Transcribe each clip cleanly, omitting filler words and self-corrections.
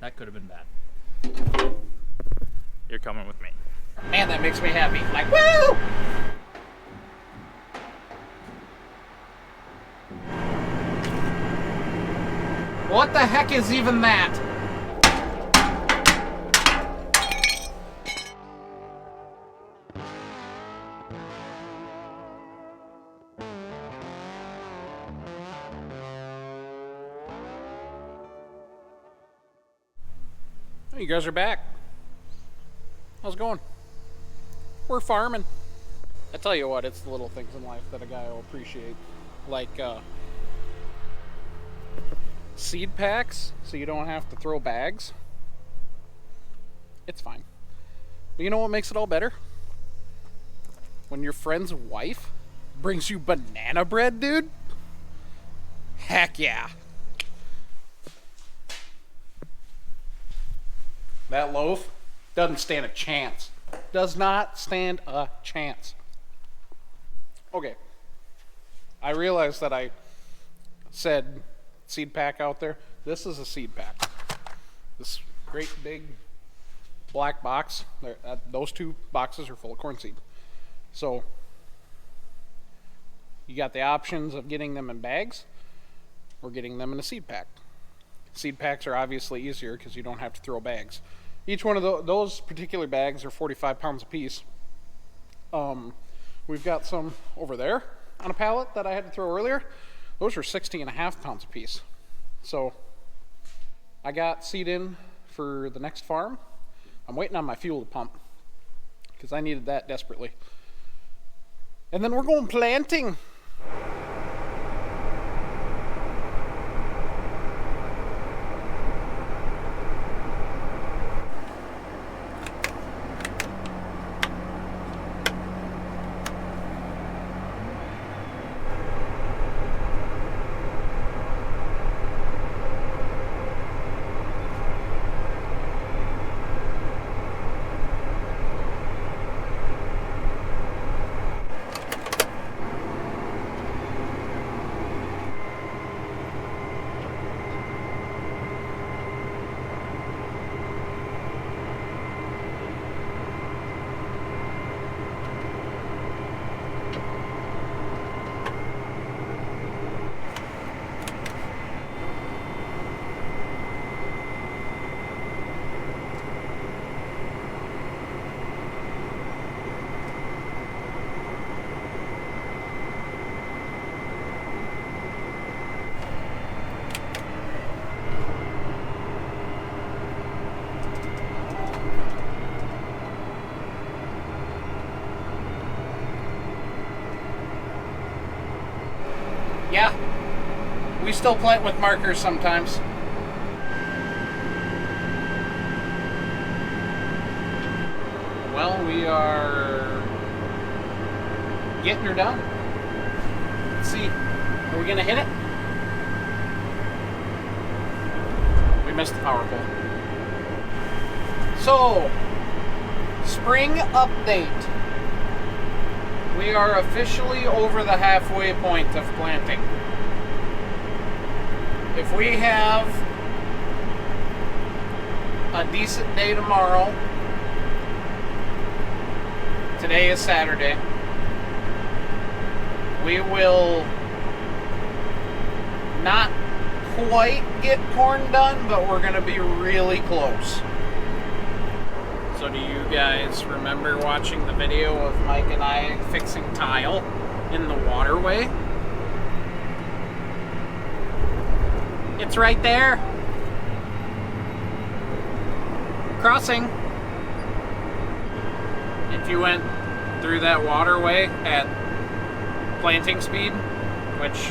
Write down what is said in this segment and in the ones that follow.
That could have been bad. You're coming with me. Man, that makes me happy. Like, woo! What the heck is even that? You guys are back. How's it going? We're farming. I tell you what, it's the little things in life that a guy will appreciate. Like, seed packs, so you don't have to throw bags. It's fine. But you know what makes it all better? When your friend's wife brings you banana bread, dude? Heck yeah. That loaf doesn't stand a chance. Does not stand a chance. Okay. I realize that I said seed pack out there. This is a seed pack. This great big black box. Those two boxes are full of corn seed. So you got the options of getting them in bags or getting them in a seed pack. Seed packs are obviously easier because you don't have to throw bags. Each one of those particular bags are 45 pounds apiece. We've got some over there on a pallet that I had to throw earlier. Those are 60.5 pounds apiece. So I got seed in for the next farm. I'm waiting on my fuel to pump because I needed that desperately. And then we're going planting. Yeah, we still plant with markers sometimes. Well, we are getting her done. Let's see, are we gonna hit it? We missed the power pole. So, spring update. We are officially over the halfway point of planting. If we have a decent day tomorrow, today is Saturday, we will not quite get corn done, but we're going to be really close. So do you guys remember watching the video of Mike and I fixing tile in the waterway? It's right there. Crossing. If you went through that waterway at planting speed, which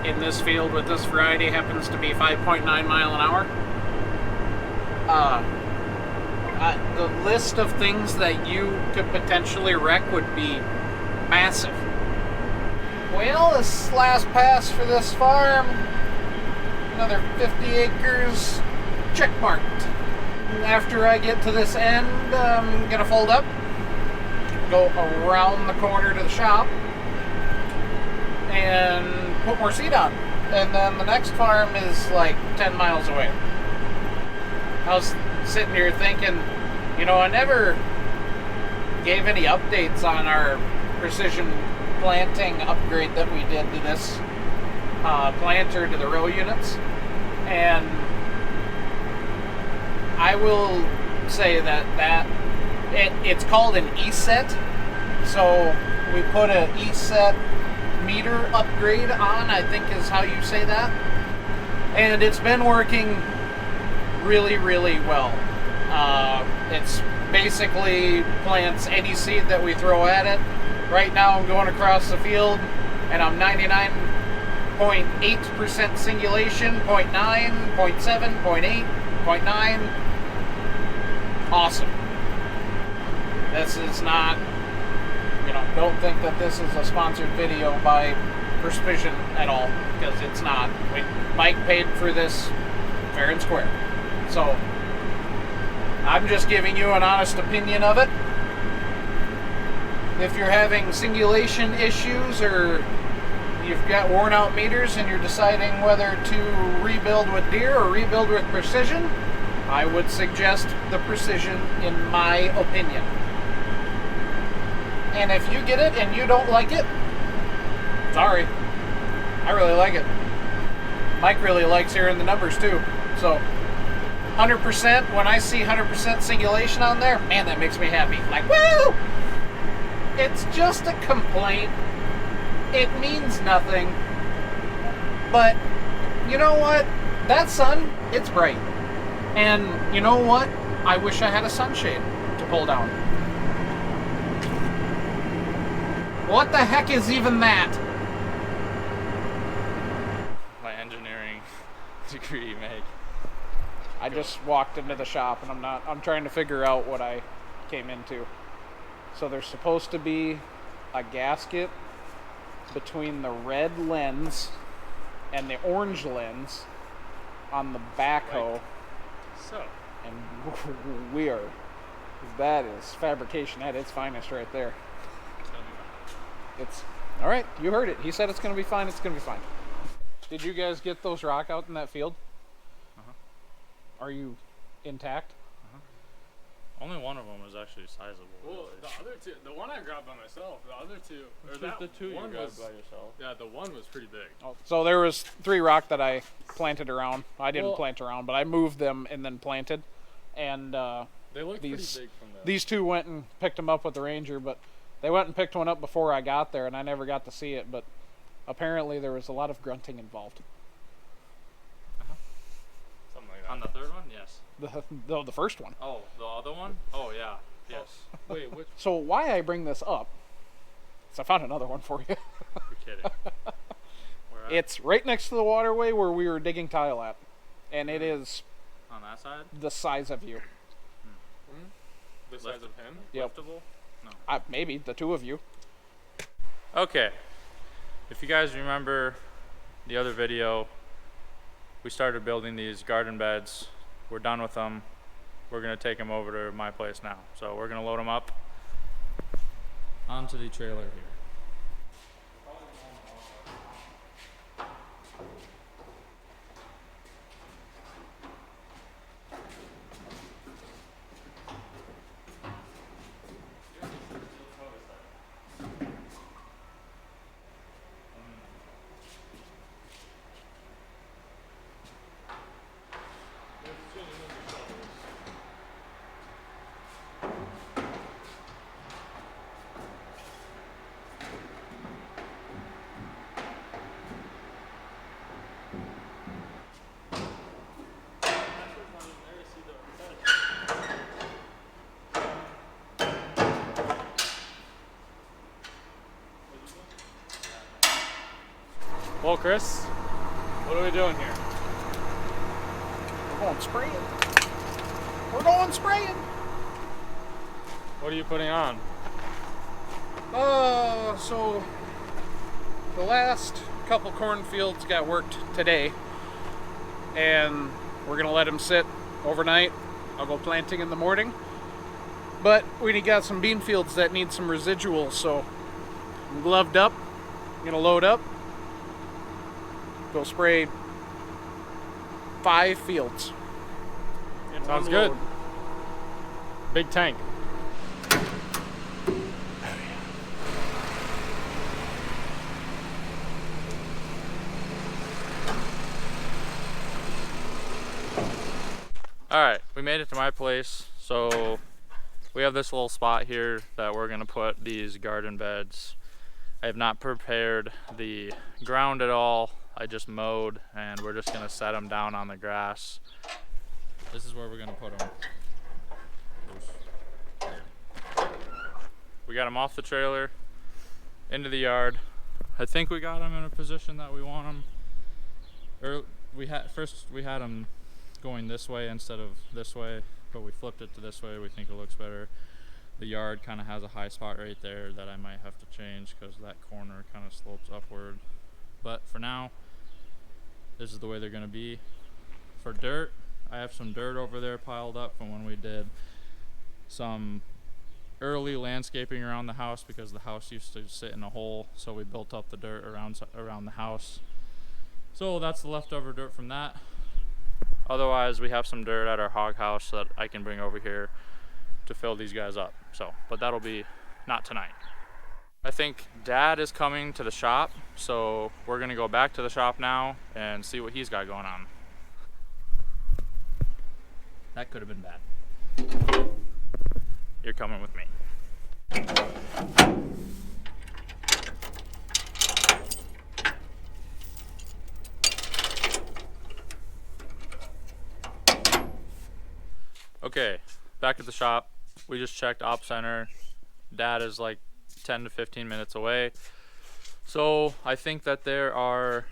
in this field with this variety happens to be 5.9 mile an hour, the list of things that you could potentially wreck would be massive. Well, this last pass for this farm, another 50 acres check marked. After I get to this end, I'm gonna fold up, go around the corner to the shop, and put more seed on. And then the next farm is like 10 miles away. I was sitting here thinking, you know, I never gave any updates on our precision planting upgrade that we did to this planter, to the row units. And I will say that it's called an E-set. So we put an E-set meter upgrade on, I think is how you say that. And it's been working really, really well. It's basically plants any seed that we throw at it. Right now I'm going across the field and I'm 99.8% singulation, 0.9, 0.7, 0.8, 0.9. Awesome. This is not, you know, don't think that this is a sponsored video by Precision at all, because it's not. Mike paid for this fair and square. So, I'm just giving you an honest opinion of it. If you're having singulation issues or you've got worn out meters and you're deciding whether to rebuild with Deere or rebuild with Precision, I would suggest the Precision in my opinion. And if you get it and you don't like it, sorry. I really like it. Mike really likes hearing the numbers too. So 100%, when I see 100% singulation on there, man, that makes me happy. Like, woo! It's just a complaint. It means nothing. But you know what? That sun, it's bright. And you know what? I wish I had a sunshade to pull down. What the heck is even that? My engineering degree, Meg. I just walked into the shop and I'm trying to figure out what I came into. So there's supposed to be a gasket between the red lens and the orange lens on the backhoe. Right. So. And that is fabrication at its finest right there. It's all right. You heard it. He said it's going to be fine. It's going to be fine. Did you guys get those rock out in that field? Uh-huh. Are you intact? Uh-huh. Only one of them was actually sizable. Well, really. the other two, the one I grabbed by myself, the other two, or that the two one you grabbed was, by yourself. yeah, the one was pretty big. Oh, so there was 3 rock that I planted around. I didn't Well, plant around, but I moved them and then planted. And They looked these pretty big from the. these 2 went and picked them up with the Ranger, but they went and picked one up before I got there, and I never got to see it. But apparently there was a lot of grunting involved. Something like that. On the third one, yes. The first one. Oh, the other one? Oh, yeah. Yes. Wait, which? So why I bring this up is I found another one for you. You're kidding. Where at? It's right next to the waterway where we were digging tile at, and it is On that side? the size of you. The size of him? Yep. Liftable? No. Maybe the 2 of you. Okay. If you guys remember the other video, we started building these garden beds. We're done with them. We're going to take them over to my place now. So we're going to load them up onto the trailer here. Well, Chris, what are we doing here? We're going spraying. We're going spraying. What are you putting on? So the last couple cornfields got worked today, and we're gonna let them sit overnight. I'll go planting in the morning. But we got some bean fields that need some residuals, so I'm gloved up. I'm gonna load up. Go spray 5 fields. In Sounds good. Unload. Big tank. Alright, we made it to my place. So we have this little spot here that we're gonna put these garden beds. I have not prepared the ground at all. I just mowed and we're just gonna set them down on the grass. This is where we're gonna put them. We got them off the trailer, into the yard. I think we got them in a position that we want them. Or we had them going this way instead of this way, but we flipped it to this way. We think it looks better. The yard kind of has a high spot right there that I might have to change because that corner kind of slopes upward. But for now, this is the way they're going to be. For dirt, I have some dirt over there piled up from when we did some early landscaping around the house because the house used to sit in a hole, so we built up the dirt around the house. So that's the leftover dirt from that. Otherwise, we have some dirt at our hog house that I can bring over here to fill these guys up. So, but that'll be not tonight. I think Dad is coming to the shop, so we're gonna go back to the shop now and see what he's got going on. That could have been bad. You're coming with me. Okay, back at the shop. We just checked op center. Dad is like 10 to 15 minutes away. So I think that there are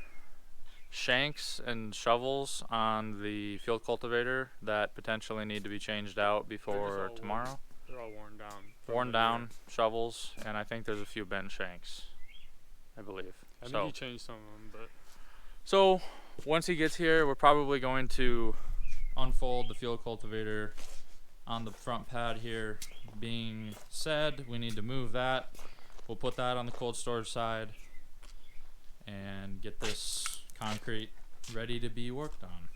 shanks and shovels on the field cultivator that potentially need to be changed out before tomorrow. They're all worn down. Worn down shovels, and I think there's a few bent shanks, I believe. I think he changed some of them, but. So once he gets here, we're probably going to unfold the field cultivator on the front pad here. Being said, we need to move that. We'll put that on the cold storage side and get this concrete ready to be worked on.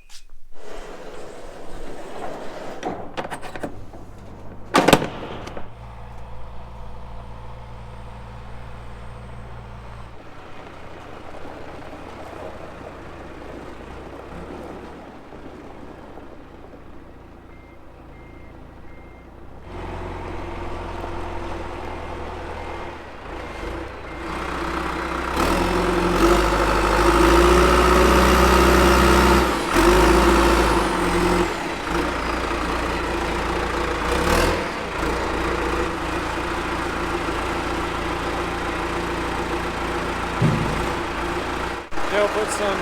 They'll put some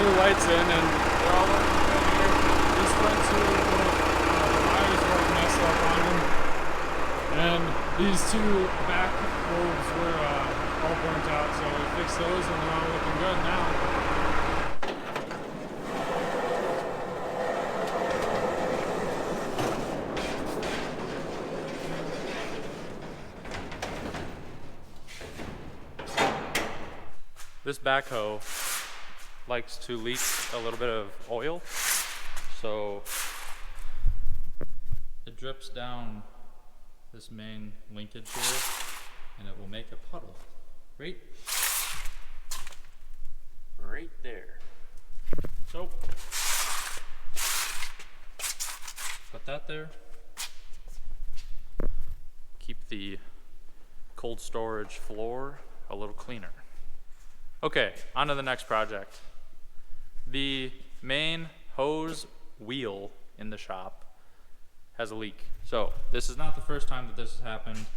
new lights in, and they're all working good here. These front two the wires were all messed up on them, and these two back lobes were all burnt out, so we fixed those and they're all looking good now. This backhoe likes to leak a little bit of oil, so it drips down this main linkage here and it will make a puddle right there. So put that there. Keep the cold storage floor a little cleaner. Okay, on to the next project. The main hose wheel in the shop has a leak. So this is not the first time that this has happened.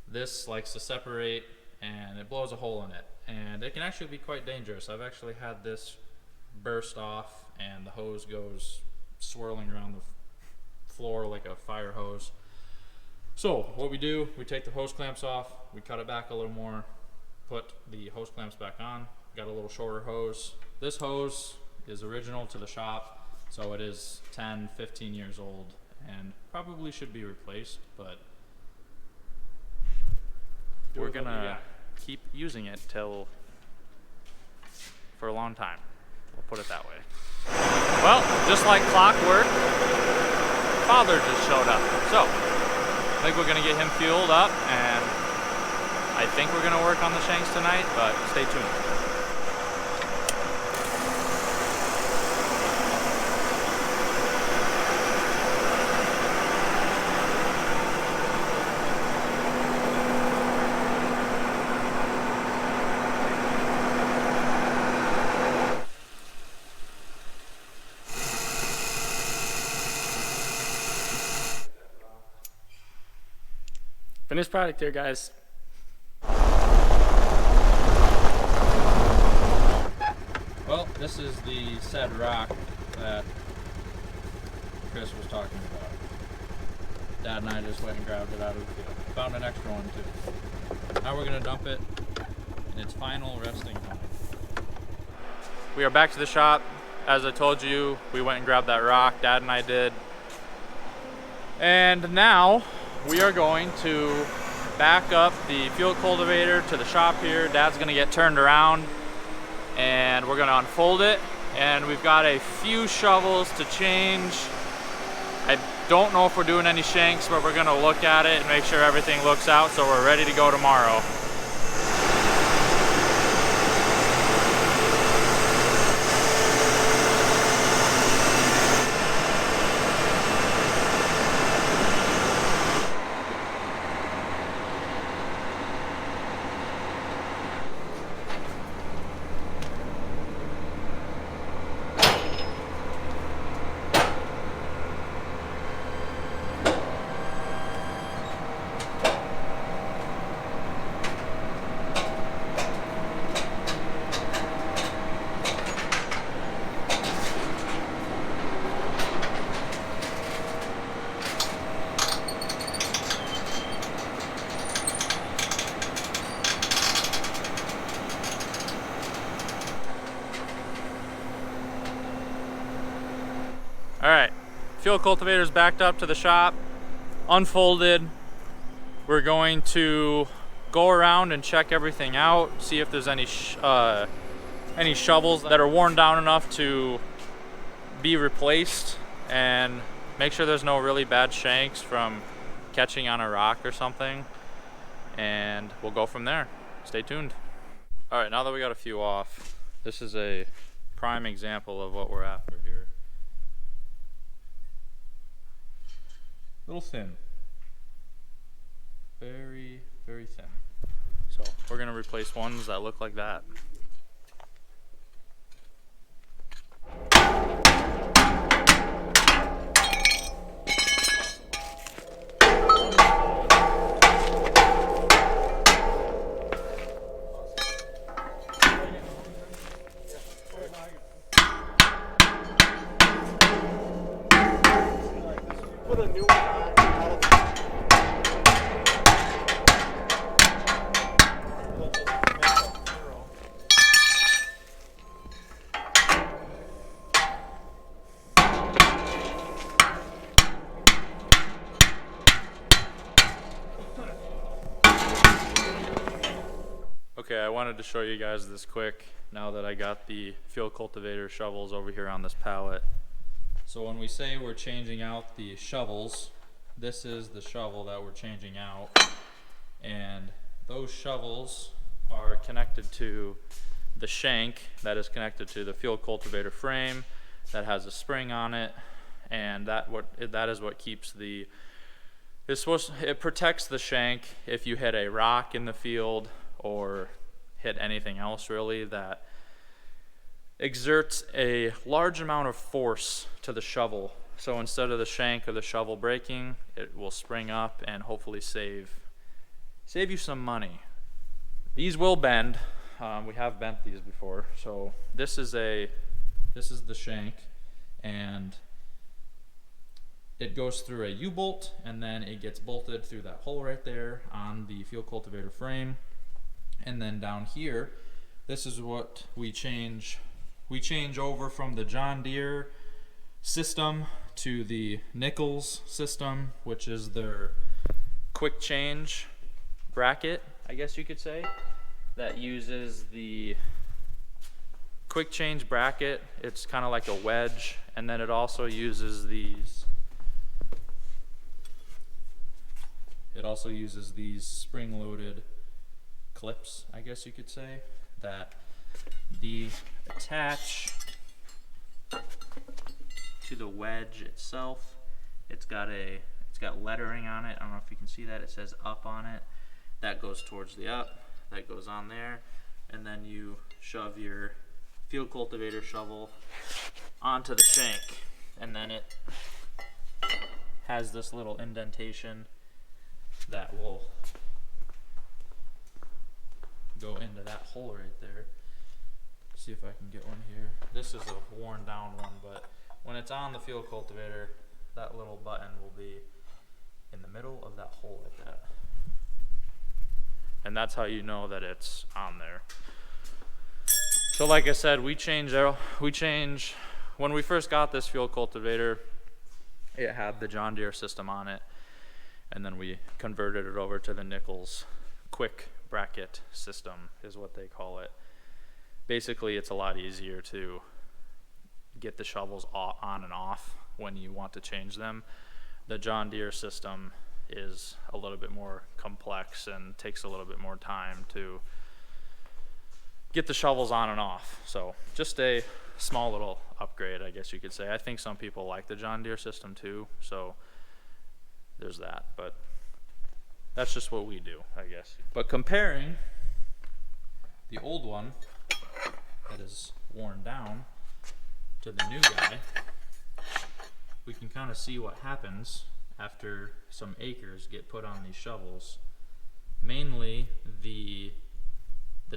This likes to separate and it blows a hole in it. And it can actually be quite dangerous. I've actually had this burst off and the hose goes swirling around the floor like a fire hose. So what we do, we take the hose clamps off, we cut it back a little more, put the hose clamps back on, got a little shorter hose. This hose is original to the shop, so it is 10, 15 years old and probably should be replaced, but we're gonna keep using it for a long time. We'll put it that way. Well, just like clockwork, Father just showed up. So, I think we're gonna get him fueled up, and I think we're gonna work on the shanks tonight, but stay tuned. Finished product here, guys. Well, this is the said rock that Chris was talking about. Dad and I just went and grabbed it out of the field. Found an extra one too. Now we're gonna dump it in its final resting time. We are back to the shop. As I told you, we went and grabbed that rock, Dad and I did. And now we are going to back up the field cultivator to the shop here. Dad's gonna get turned around and we're gonna unfold it. And we've got a few shovels to change. I don't know if we're doing any shanks, but we're gonna look at it and make sure everything looks out so we're ready to go tomorrow. All right, field cultivator's backed up to the shop, unfolded. We're going to go around and check everything out, see if there's any shovels that are worn down enough to be replaced, and make sure there's no really bad shanks from catching on a rock or something, and we'll go from there. Stay tuned. All right, now that we got a few off, this is a prime example of what we're after here. Little thin, very, very thin. So we're gonna replace ones that look like that. Put a new one on. Okay, I wanted to show you guys this quick now that I got the field cultivator shovels over here on this pallet. So when we say we're changing out the shovels, this is the shovel that we're changing out, and those shovels are connected to the shank that is connected to the field cultivator frame that has a spring on it, and that is what keeps the it protects the shank if you hit a rock in the field or hit anything else really that exerts a large amount of force to the shovel. So instead of the shank or the shovel breaking, it will spring up and hopefully save you some money. These will bend. We have bent these before. So this is the shank, and it goes through a U-bolt, and then it gets bolted through that hole right there on the field cultivator frame. And then down here, this is what we change. We change over from the John Deere system to the Nichols system, which is their quick change bracket, I guess you could say, that uses the quick change bracket. It's kind of like a wedge, and then it also uses these. It also uses these spring-loaded clips, I guess you could say, that attach to the wedge itself. It's got lettering on it. I don't know if you can see that. It says up on it. That goes towards the up. That goes on there, and then you shove your field cultivator shovel onto the shank, and then it has this little indentation that will go into that hole right there. See if I can get one here. This is a worn down one, but when it's on the field cultivator, that little button will be in the middle of that hole like that. And that's how you know that it's on there. So like I said, we change when we first got this field cultivator, it had the John Deere system on it, and then we converted it over to the Nichols quick bracket system is what they call it. Basically, it's a lot easier to get the shovels on and off when you want to change them. The John Deere system is a little bit more complex and takes a little bit more time to get the shovels on and off. So just a small little upgrade, I guess you could say. I think some people like the John Deere system too, so there's that, but that's just what we do, I guess. But comparing the old one that is worn down to the new guy, we can kind of see what happens after some acres get put on these shovels. Mainly the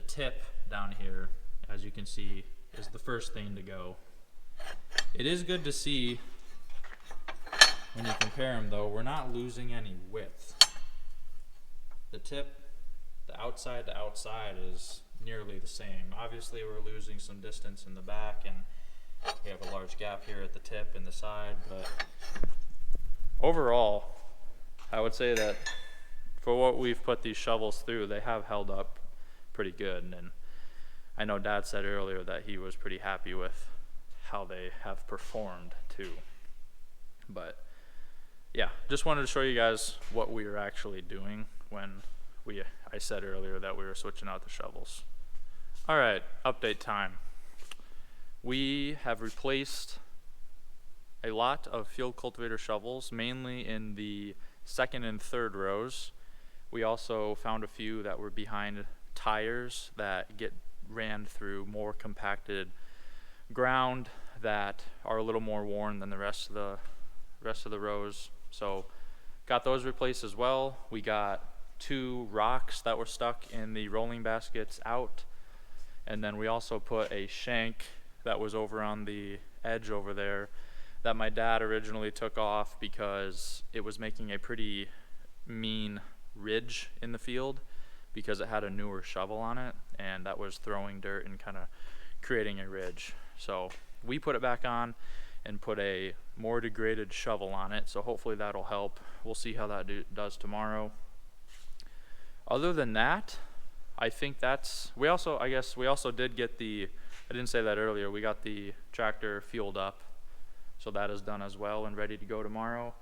tip down here, as you can see, is the first thing to go. It is good to see when you compare them though, we're not losing any width. The tip, the outside to outside, is nearly the same. Obviously we're losing some distance in the back, and we have a large gap here at the tip and the side, but overall I would say that for what we've put these shovels through, they have held up pretty good. And I know Dad said earlier that he was pretty happy with how they have performed too. But yeah, just wanted to show you guys what we were actually doing when I said earlier that we were switching out the shovels. All right, update time. We have replaced a lot of field cultivator shovels, mainly in the second and third rows. We also found a few that were behind tires that get ran through more compacted ground that are a little more worn than the rest of the rows. So got those replaced as well. We got 2 rocks that were stuck in the rolling baskets out, and then we also put a shank that was over on the edge over there that my dad originally took off because it was making a pretty mean ridge in the field because it had a newer shovel on it, and that was throwing dirt and kind of creating a ridge. So we put it back on and put a more degraded shovel on it, so hopefully that'll help. We'll see how that does tomorrow. Other than that, I think that's, we also did get I didn't say that earlier, we got the tractor fueled up, so that is done as well and ready to go tomorrow.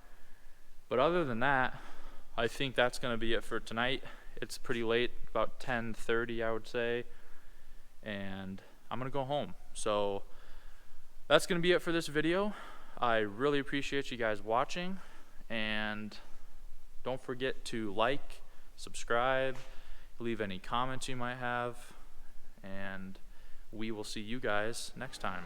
But other than that, I think that's going to be it for tonight. It's pretty late, about 10:30 I would say, and I'm going to go home. So that's going to be it for this video. I really appreciate you guys watching, and don't forget to like, subscribe, leave any comments you might have, and we will see you guys next time.